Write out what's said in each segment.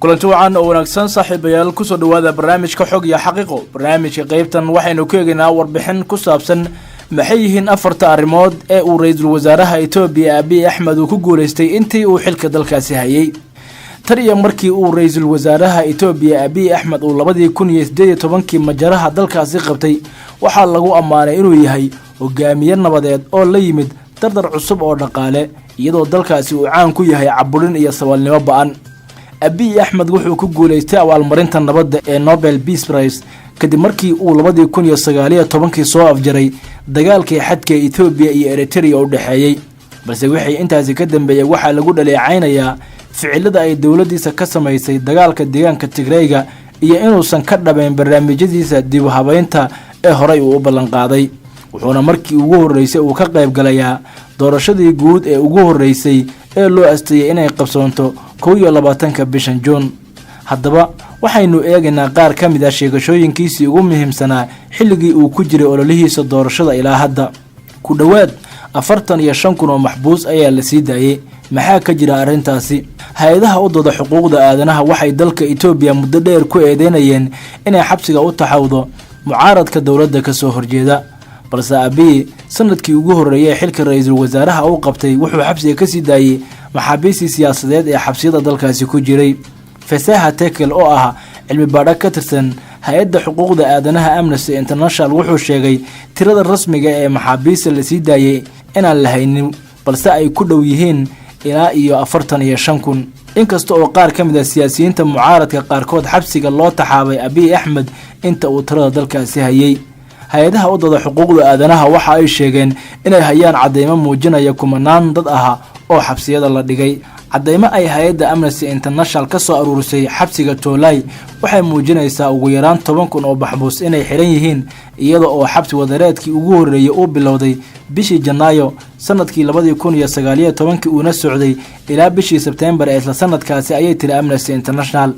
kulanti wacan oo wanaagsan saaxiibayaal ku soo dhawaada barnaamijka xog iyo xaqiiqo barnaamijka qaybtan waxaynu ku eegaynaa warbixin ku saabsan maxay yihiin afarta arrimood ee uu ra'iisul wasaaraha Itoobiya Abiy Ahmed uu ku guuleystay intii uu xilka dalkaasi hayay tan iyo markii uu ra'iisul wasaaraha Itoobiya Abiy Ahmed uu 2018 majaraha dalkaasi qabtay waxa lagu amaanay inuu yahay hogaamiye nabadeed oo la yimid dardar cusub oo dhaqaale iyadoo dalkaasi uu caan ku yahay caburin iyo sabalnimo ba'an Abiy Ahmed wuxuu ku guuleystay abaalmarinta nabadda ee Nobel Peace Prize kadib markii uu 2019 soo afjaray dagaalkii xadka Itoobiya iyo Eritrea u dhaxeeyay balse wixii intaasi ka dambeeyay waxa lagu dhaleecaynayaa ficilada ay dawladdiisa ka sameysay dagaalka deegaanka Tigreega iyo inuusan ka dhameyn barnaamijyadiisa dib u habeynta ee horay uu u ballan qaaday wuxuuna markii ugu horeysay uu ka qayb galayaa doorashadii guud ee ugu horeysay ee loo asteeyay inay qabsoonto 21 bishan June haddaba waxaynu eegaynaa qaar ka mid ah sheegashooyinkiisii ugu muhiimsanaa xilligii uu ku jiray ololihiisa doorashada ilaa hadda ku dhawaad 45,000 oo maxbuus ayaa la sii daayay maxaa ka jira arrintaasi hay'adaha u dooda xuquuqda aadanaha waxay dalka Itoobiya muddo dheer ku eedeynayeen inay xabsiga u taxawdo mucaaradka dawladda ka soo horjeeda balse Abiy sanadkii ugu horeeyay xilka ra'iisul wasaaraha uu qabtay wuxuu xabsiga ka sii daayay maxaabiis siyaasadeed ee xabsiyada dalkaasi ku jiray Fasaha Tekel oo ah cilmi baadhe ka tirsan hay'adda xuquuqda aadanaha Amnesty International wuxuu sheegay tirada rasmiga ee maxaabiista la sii daayay inaan la haynin balse ay ku dhow yihiin ilaa iyo 45,000 inkasta oo qaar ka mid ah siyaasiyiinta mucaaradka qaarkood xabsiga loo taxaabay Abiy Ahmed inta uu tirada dalkaasi hayay hay'adaha u dooda xuquuqda aadanaha waxa ay sheegeen inay hayaan cadeymo muujinaya kumanaan dad ah oo xabsiyada la dhigay cadeymo ay hay'adda Amnesty International ka soo aruurisay xabsiga Tolay waxay muujinaysaa ugu yaraan 10,000 oo maxbuus inay xiran yihiin iyada oo xabsi wadareedkii ugu horeeyay uu bilowday bishii Janaayo sanadkii 2019 uuna socday ilaa bishii Sebtembar ee isla sanadkaasi ayay tiri Amnesty International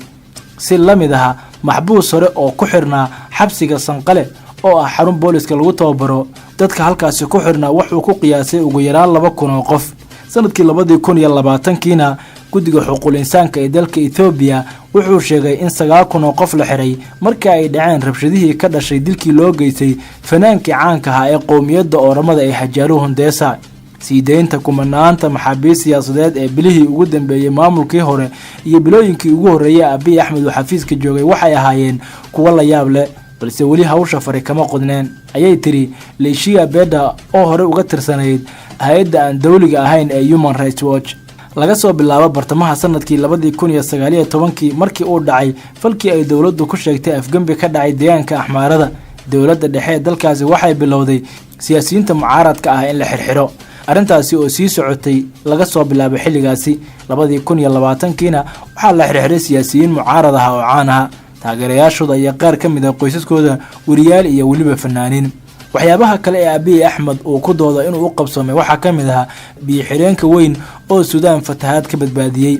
si la mid ah maxbuus hore oo ku xirnaa xabsiga Sanqale oo ah xarun booliska lagu tababaro dadka halkaasi ku xirnaa wuxuu ku qiyaasay ugu yaraan 2,000 oo qof sanadkii 2020 guddiga xuquuqul insaanka ee dalka Itoobiya wuxuu sheegay in 9,000 oo qof la xiray markii ay dhaceen rabshadihii ka dhashay dilkii loo geystay fanaankii caanka ah ee qowmiyadda Oromada ee Hajaru Hundessa siideynta kumanaanta maxaabiis siyaasadeed ee bilihii ugu dambeeyay maamulkii hore iyo bilooyinkii ugu horeeyay Abiy Ahmed oo xafiiska joogay waxay ahaayeen kuwa la yaab leh balse wali hawsha fari kama qodneen ayay tiri Leishia Beda oo hore uga tirsanayd hay'adda aan dawliga ahayn ee Human Rights Watch laga soo bilaabo bartamaha sanadkii 2019 markii uu dhacay falkii ay dawladdu ku sheegtay afgambi ka dhacay deegaanka Axmaarada dawladda dhexe dalkaasi waxay bilowday siyaasiyiinta mucaaradka ah in la xirxiro arrintaasi oo sii socotay laga soo bilaabo xilligaasi 2020 waxaa la xirxiray siyaasiyiin mucaarad ah oo caan ah taageerayaashooda iyo qaar ka mid ah qoysaskooda wariyaal iyo waliba fanaaniin waxyaabaha kale ee Abiy Ahmed uu ku dooda inuu u qabsoomay waxa ka mid ah biyo xireenka weyn oo Suudaan fatahaad ka badbaadiyay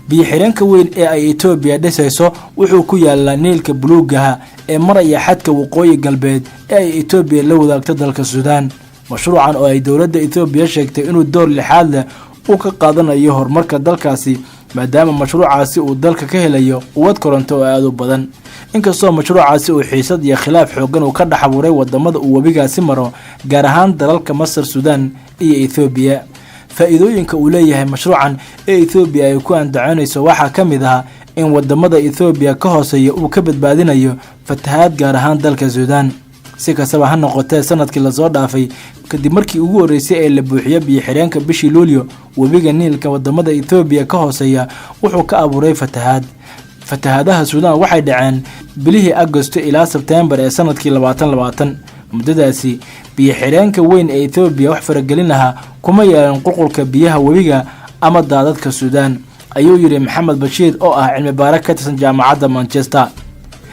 biyo xireenka weyn ee ay Itoobiya dhisayso wuxuu ku yaalaa Niilka Buluugaha ee maraya xadka waqooyi galbeed ee ay Itoobiya la wadaagto dalka Suudaan mashruucan oo ay dawladda Itoobiya sheegtay inuu door lixaad leh uu ka qaadanayo horumarka dalkaasi maadaama mashruucaasi uu dalka ka helayo quwad koronto oo aad u badan inkastoo mashruucaasi uu xiisad iyo khilaaf xooggan uu ka dhaxabuuray wadamada uu wabigaasi maro gaar ahaan dalalka Masar Suudaan iyo Itoobiya faa'iidooyinka uu leeyahay mashruucan ee Itoobiya ay ku andacoonayso waxa ka mid ah in wadamada Itoobiya ka hooseeya uu ka badbaadinayo fatahaad gaar ahaan dalka Suudaan si kastaba ha noqotee sanadkii la soo dhaafay kadib markii ugu horeysay ee la buuxiyay biyo xireenka bishii Luulyo wabiga Niilka wadamada Itoobiya ka hooseeya wuxuu ka abuuray fatahaadaha Suudaan waxay dhaceen bilihii Agoosto ilaa Sebtembar ee sanadkii 2020 muddadaasi biyo xireenka weyn ee Itoobiya wax faragelinaha kuma yeelan qulqulka biyaha wabiga ama daadadka Suudaan ayuu yiri Maxamed Bashiir oo ah cilmi baare ka tirsan jaamacadda Manchester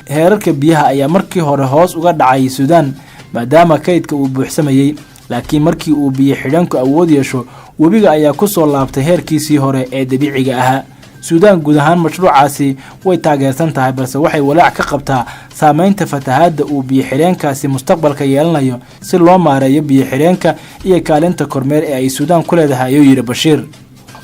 heerarka biyaha ayaa markii hore hoos uga dhacay Suudaan maadaama kaydka uu buuxsamayay laakiin markii uu biyo xidhanku awood yeesho wabiga ayaa ku soo laabtay heerkiisii hore ee dabiiciga ahaa Suudaan guud ahaan mashruucaasi way taageersan tahay balse waxay walaac ka qabtaa saameynta fatahaadda uu biyo xireenkaasi mustaqbalka yeelanayo si loo maareeyo biyo xireenka iyo kaalinta kormeer ee ay Suudaan ku leedahay ayuu yiri Bashiir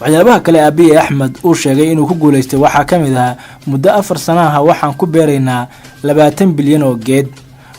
waxyaabaha kale Abiy Ahmed uu sheegay inuu ku guuleystay waxaa kamid ah muddo 4 sano ah waxaan ku beeraynaa 20 bilyan oo geed.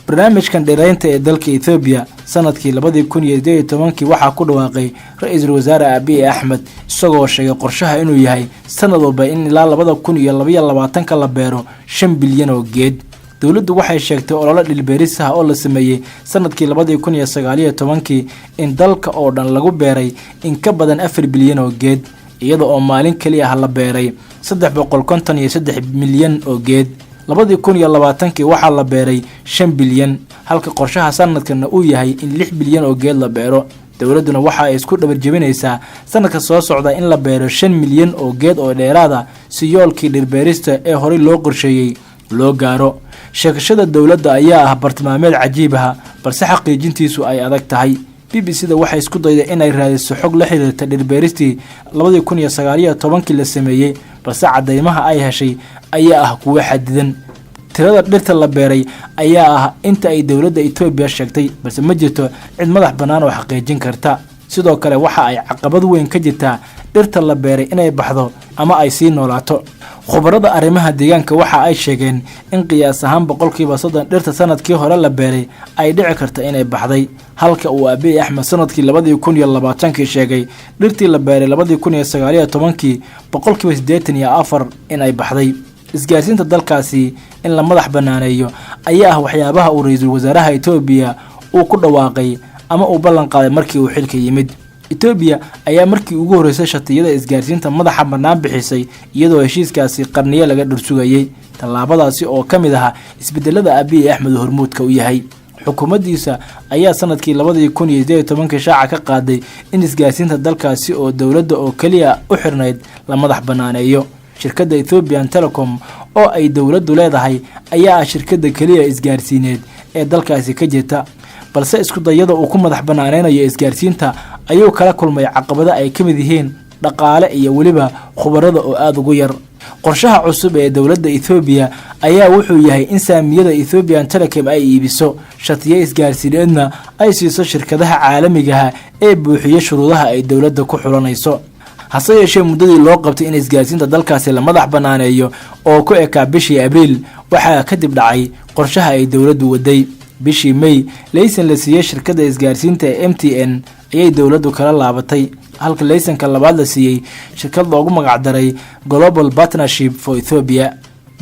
barnaamijkan dheeraynta ee dalka Ethiopia sanadkii 2018 waxaa ku dhawaaqay ra'iisul wasaare Abiy Ahmed isagoo sheegay qorshaha inuu yahay sanad walba in ilaa 2022 la beero 5 bilyan oo geed. dawladdu waxay sheegtay olole dhilbeeris ah oo la sameeyay sanadkii 2019 in dalka oo dhan lagu beeray in ka badan 4 bilyan oo geed iyadoo oo maalin kaliya ah la beeray 353 milyan oo geed. 2020 waxaa la beeray 5 bilyan halka qorshaha sanadkan uu yahay in 6 bilyan oo geed la beero. dawladduna waxa ay isku dhabar jebinaysaa sanadka soo socda in la beero 5 milyan oo geed oo dheeraad ah si yoolkii dhilbeerista ee hore loo qorsheeyay loo gaaro. sheekashada dawladda ayaa ah bartilmaameed cajiib ah balse xaqiijintiisu ay adag tahay. BBC-da waxay isku dayday inay raadiso xog la xiriirta dhilbeeristii 2019 la sameeyay balse cadeymaha ay heshay ayaa ah kuwa xadidan. tirada dhirta la beeray ayaa ah inta ay dawladda Ethiopia sheegtay balse ma jirto cid madax bannaan oo xaqiijin karta. sidoo kale waxa ay caqabad weyn ka jirtaa dhirta la beeray inay baxdo ama ay sii noolaato. khubarada arrimaha deegaanka waxa ay sheegeen in qiyaas ahaan 30% dhirta sanadkii hore la beeray ay dhici karto inay baxday halka uu Abiy Ahmed sanadkii 2020 sheegay dhirtii la beeray 2019 84% inay baxday. isgaarsiinta dalkaasi in la madax banaaneeyo ayaa ah waxyaabaha uu ra'iisul wasaaraha Ethiopia uu ku dhawaaqay ama uu ballan qaaday markii uu xilka yimid. Ethiopia ayaa markii ugu horeysay shatiyada isgaarsiinta madaxa bannaan bixisay iyadoo heshiiskaasi qarniyo laga dhursugayay. tallaabadaasi oo kamid ah isbedelada Abiy Ahmed hormuudka u yahay. xukuumaddiisa ayaa sanadkii 2018 shaaca ka qaaday in isgaarsiinta dalkaasi oo dawladda oo kaliya u xirnayd la madax banaaneeyo. shirkadda Ethiopian Telecom oo ay dawladdu leedahay ayaa ah shirkadda kaliya isgaarsiineed ee dalkaasi ka jirta balse isku dayada uu ku madax banaaneynayo isgaarsiinta ayuu kala kulmay caqabado ay kamid yihiin dhaqaale iyo waliba khubarada oo aad ugu yar. qorshaha cusub ee dawladda Ethiopia ayaa wuxuu yahay in saamiyada Ethiopian Telecom ay iibiso shatiye isgaarsiineedna ay siiso shirkadaha caalamiga ah ee buuxiya shuruudaha ay dawladda ku xulanayso. hase yeeshee muddadii loo qabtay in isgaarsiinta dalkaasi la madax banaaneeyo oo ku ekaa bishii Abriil waxaa kadib dhacay qorshaha ay dawladdu waday. bishii May laysan la siiyay shirkadda isgaarsiinta ee MTN ayay dawladdu kala laabatay halka laysanka labaad la siiyay shirkad loogu magac daray Global Partnership for Ethiopia.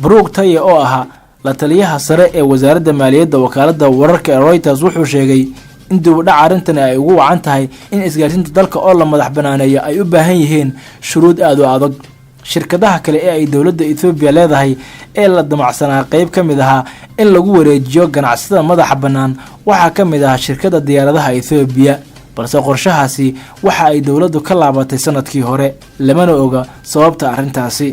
Brook Taye oo aha la taliyaha sare ee wasaaradda maaliyadda wakaaladda wararka ee Reuters wuxuu sheegay in dawladda arrintan ay ugu wacan tahay in isgaarsiinta dalka oo la madax banaaneeyo ay u baahan yihiin shuruud aad u adag. shirkadaha kale ee ay dawladda Ethiopia leedahay ee la damacsanaa qayb kamid ah in lagu wareejiyo ganacsiyada madaxa bannaan waxaa kamid ah shirkadda diyaaradaha Ethiopia balse qorshahaasi waxa ay dawladdu ka laabatay sanadkii hore lamana oga sababta arrintaasi.